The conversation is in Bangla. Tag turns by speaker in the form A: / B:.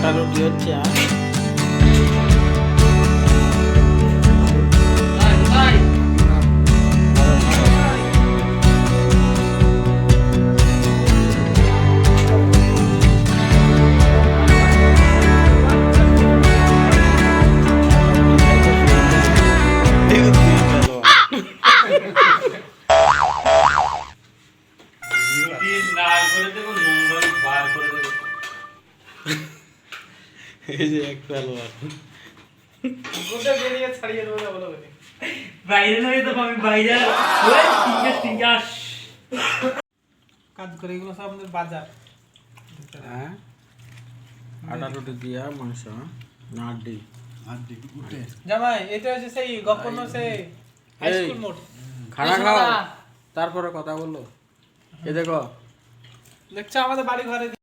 A: আটা রুটি হচ্ছে আর এই যে এক পেলোয়ার
B: গোটা বেরিয়ে ছাড়িয়ে দেবো না বলো বলে
C: বাইরে নয় তো আমি বাইরে ওই টিঙ্গাস
B: কাজ করে এগুলো সব আমাদের বাজার
A: হ্যাঁ আটা রুটি দিয়া মাংস নাড্ডি
B: জামাই এটা হচ্ছে সেই গপন্ন সেই হাই স্কুল মোড
A: খানা খাও তারপরে কথা বললো এ দেখো
B: দেখছো আমাদের বাড়ি ঘরে